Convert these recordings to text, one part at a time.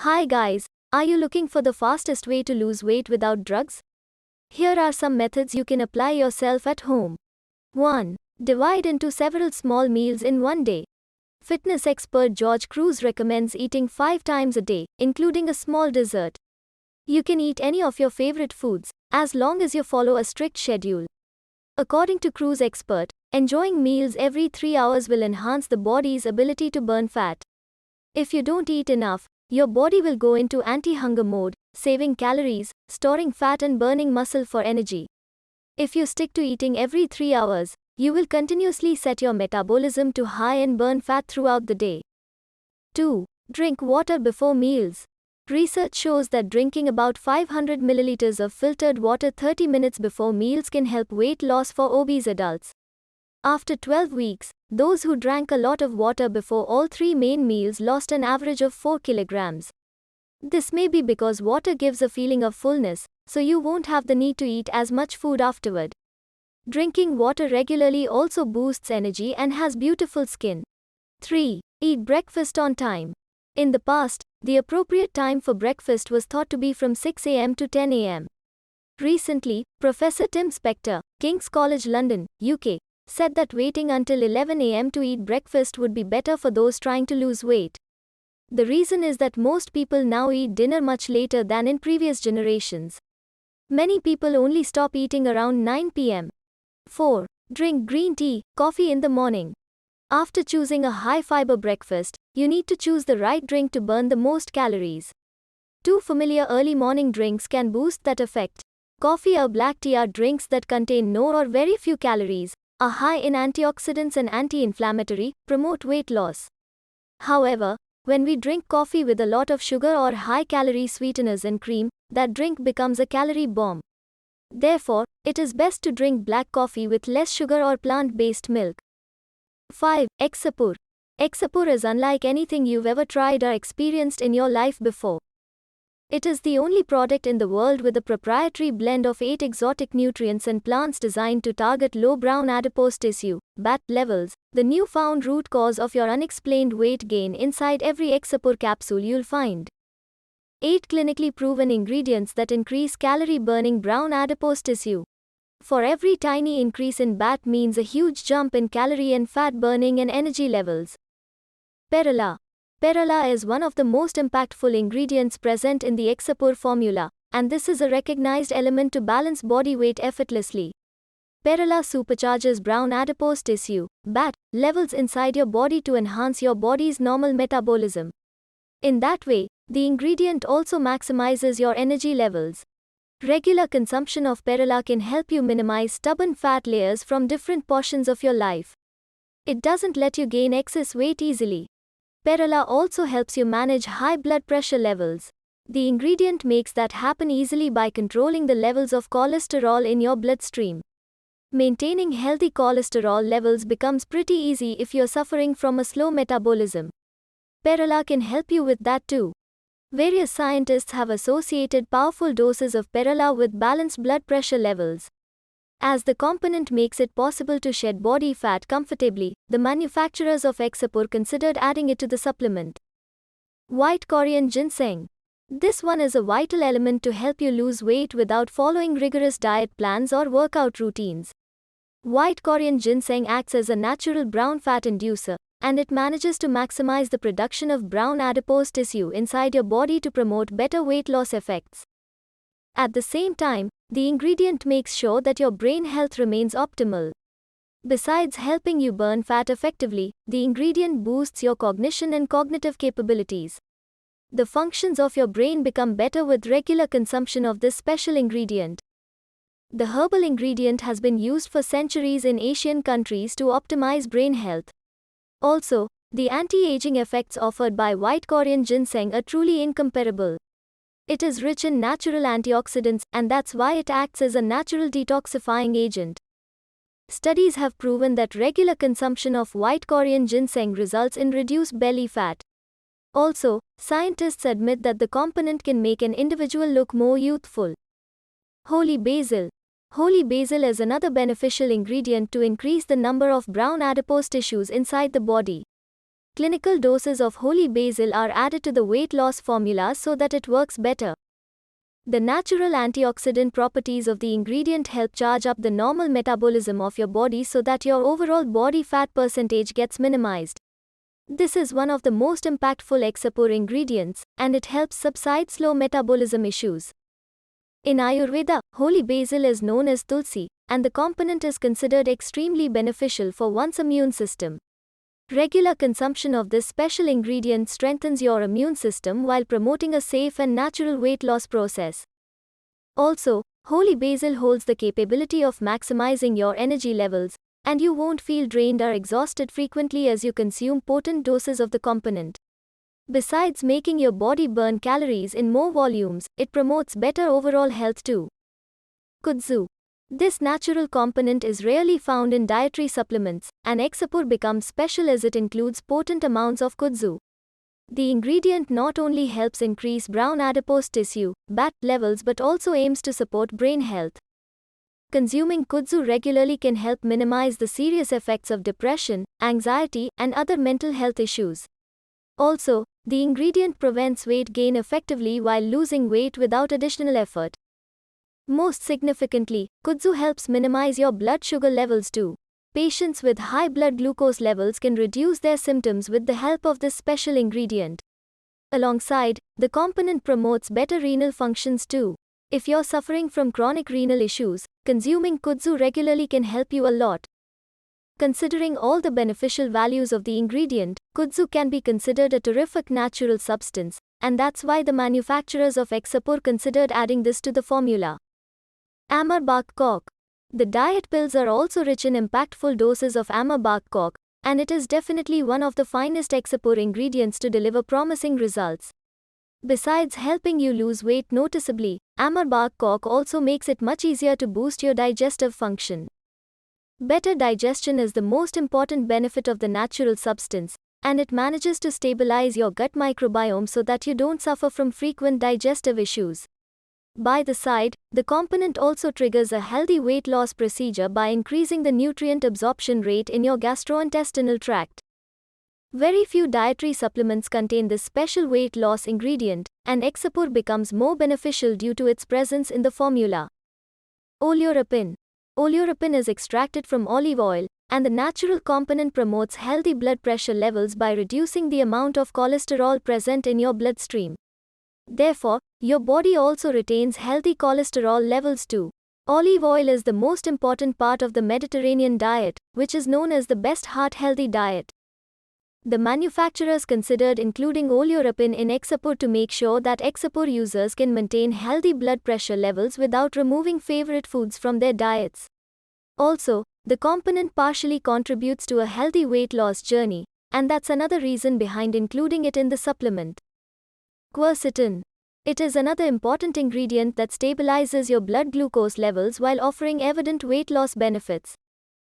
Hi guys, are you looking for the fastest way to lose weight without drugs? Here are some methods you can apply yourself at home. 1. Divide into several small meals in one day. Fitness expert George Cruz recommends eating 5 times a day, including a small dessert. You can eat any of your favorite foods, as long as you follow a strict schedule. According to Cruz expert, enjoying meals every 3 hours will enhance the body's ability to burn fat. If you don't eat enough, your body will go into anti-hunger mode, saving calories, storing fat and burning muscle for energy. If you stick to eating every 3 hours, you will continuously set your metabolism to high and burn fat throughout the day. 2. Drink water before meals. Research shows that drinking about 500 milliliters of filtered water 30 minutes before meals can help weight loss for obese adults. After 12 weeks, those who drank a lot of water before all 3 main meals lost an average of 4 kilograms. This may be because water gives a feeling of fullness, so you won't have the need to eat as much food afterward. Drinking water regularly also boosts energy and has beautiful skin. 3. Eat breakfast on time. In the past, the appropriate time for breakfast was thought to be from 6 a.m. to 10 a.m. Recently, Professor Tim Spector, King's College London, UK, said that waiting until 11 a.m. to eat breakfast would be better for those trying to lose weight. The reason is that most people now eat dinner much later than in previous generations. Many people only stop eating around 9 p.m. 4. Drink green tea, coffee in the morning. After choosing a high-fiber breakfast, you need to choose the right drink to burn the most calories. 2 familiar early morning drinks can boost that effect. Coffee or black tea are drinks that contain no or very few calories, are high in antioxidants and anti-inflammatory, promote weight loss. However, when we drink coffee with a lot of sugar or high-calorie sweeteners and cream, that drink becomes a calorie bomb. Therefore, it is best to drink black coffee with less sugar or plant-based milk. 5. Exapur. Exapur is unlike anything you've ever tried or experienced in your life before. It is the only product in the world with a proprietary blend of 8 exotic nutrients and plants designed to target low brown adipose tissue, BAT, levels, the newfound root cause of your unexplained weight gain inside every Exapur capsule you'll find. 8 clinically proven ingredients that increase calorie-burning brown adipose tissue. For every tiny increase in BAT means a huge jump in calorie and fat burning and energy levels. Perala. Perala is one of the most impactful ingredients present in the Exapur formula, and this is a recognized element to balance body weight effortlessly. Perala supercharges brown adipose tissue, BAT, levels inside your body to enhance your body's normal metabolism. In that way, the ingredient also maximizes your energy levels. Regular consumption of Perala can help you minimize stubborn fat layers from different portions of your life. It doesn't let you gain excess weight easily. Perala also helps you manage high blood pressure levels. The ingredient makes that happen easily by controlling the levels of cholesterol in your bloodstream. Maintaining healthy cholesterol levels becomes pretty easy if you're suffering from a slow metabolism. Perala can help you with that too. Various scientists have associated powerful doses of Perala with balanced blood pressure levels. As the component makes it possible to shed body fat comfortably, the manufacturers of Exapur considered adding it to the supplement. White Korean ginseng. This one is a vital element to help you lose weight without following rigorous diet plans or workout routines. White Korean ginseng acts as a natural brown fat inducer, and it manages to maximize the production of brown adipose tissue inside your body to promote better weight loss effects. At the same time, the ingredient makes sure that your brain health remains optimal. Besides helping you burn fat effectively, the ingredient boosts your cognition and cognitive capabilities. The functions of your brain become better with regular consumption of this special ingredient. The herbal ingredient has been used for centuries in Asian countries to optimize brain health. Also, the anti-aging effects offered by White Korean ginseng are truly incomparable. It is rich in natural antioxidants, and that's why it acts as a natural detoxifying agent. Studies have proven that regular consumption of White Korean ginseng results in reduced belly fat. Also, scientists admit that the component can make an individual look more youthful. Holy basil. Holy basil is another beneficial ingredient to increase the number of brown adipose tissues inside the body. clinical doses of holy basil are added to the weight loss formula so that it works better. The natural antioxidant properties of the ingredient help charge up the normal metabolism of your body so that your overall body fat percentage gets minimized. This is one of the most impactful Exapur ingredients, and it helps subside slow metabolism issues. In Ayurveda, holy basil is known as tulsi, and the component is considered extremely beneficial for one's immune system. Regular consumption of this special ingredient strengthens your immune system while promoting a safe and natural weight loss process. Also, holy basil holds the capability of maximizing your energy levels, and you won't feel drained or exhausted frequently as you consume potent doses of the component. Besides making your body burn calories in more volumes, it promotes better overall health too. Kudzu. This natural component is rarely found in dietary supplements, and Exapur becomes special as it includes potent amounts of kudzu. The ingredient not only helps increase brown adipose tissue, BAT levels but also aims to support brain health. Consuming kudzu regularly can help minimize the serious effects of depression, anxiety, and other mental health issues. Also, the ingredient prevents weight gain effectively while losing weight without additional effort. Most significantly, kudzu helps minimize your blood sugar levels too. Patients with high blood glucose levels can reduce their symptoms with the help of this special ingredient. Alongside, the component promotes better renal functions too. If you're suffering from chronic renal issues, consuming kudzu regularly can help you a lot. Considering all the beneficial values of the ingredient, kudzu can be considered a terrific natural substance, and that's why the manufacturers of Exapur considered adding this to the formula. Amar Bark Cork. The diet pills are also rich in impactful doses of Amar Bark Cork, and it is definitely one of the finest Exapur ingredients to deliver promising results. Besides helping you lose weight noticeably, Amar Bark Cork also makes it much easier to boost your digestive function. Better digestion is the most important benefit of the natural substance, and it manages to stabilize your gut microbiome so that you don't suffer from frequent digestive issues. By the side, the component also triggers a healthy weight loss procedure by increasing the nutrient absorption rate in your gastrointestinal tract. Very few dietary supplements contain this special weight loss ingredient, and Exapur becomes more beneficial due to its presence in the formula. Oleuropein. Oleuropein is extracted from olive oil, and the natural component promotes healthy blood pressure levels by reducing the amount of cholesterol present in your bloodstream. Therefore, your body also retains healthy cholesterol levels too. Olive oil is the most important part of the Mediterranean diet, which is known as the best heart-healthy diet. The manufacturers considered including oleuropein in Exapur to make sure that Exapur users can maintain healthy blood pressure levels without removing favorite foods from their diets. Also, the component partially contributes to a healthy weight loss journey, and that's another reason behind including it in the supplement. Quercetin. It is another important ingredient that stabilizes your blood glucose levels while offering evident weight loss benefits.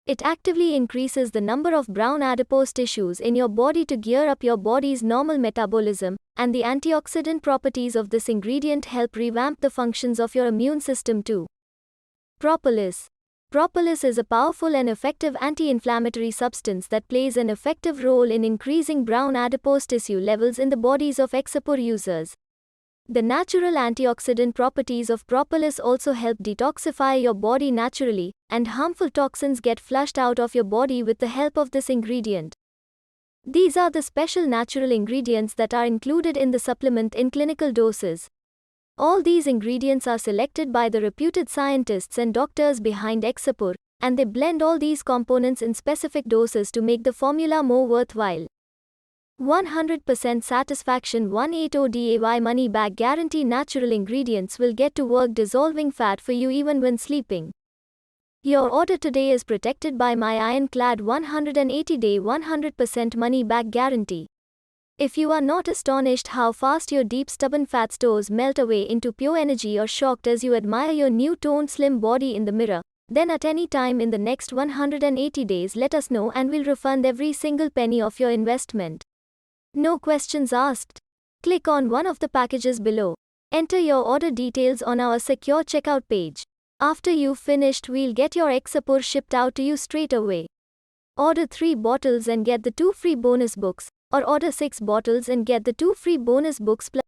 It actively increases the number of brown adipose tissues in your body to gear up your body's normal metabolism, and the antioxidant properties of this ingredient help revamp the functions of your immune system too. Propolis. Propolis is a powerful and effective anti-inflammatory substance that plays an effective role in increasing brown adipose tissue levels in the bodies of Exapur users. The natural antioxidant properties of propolis also help detoxify your body naturally, and harmful toxins get flushed out of your body with the help of this ingredient. These are the special natural ingredients that are included in the supplement in clinical doses. All these ingredients are selected by the reputed scientists and doctors behind Exapur, and they blend all these components in specific doses to make the formula more worthwhile. 100% satisfaction 180 DAY money back guarantee. Natural ingredients will get to work dissolving fat for you even when sleeping. Your order today is protected by my ironclad 180-day 100% money back guarantee. If you are not astonished how fast your deep stubborn fat stores melt away into pure energy or shocked as you admire your new toned slim body in the mirror, then at any time in the next 180 days let us know and we'll refund every single penny of your investment. No questions asked. Click on one of the packages below. Enter your order details on our secure checkout page. After you've finished, we'll get your Exapur shipped out to you straight away. Order 3 bottles and get the 2 free bonus books. or order 6 bottles and get the 2 free bonus books plus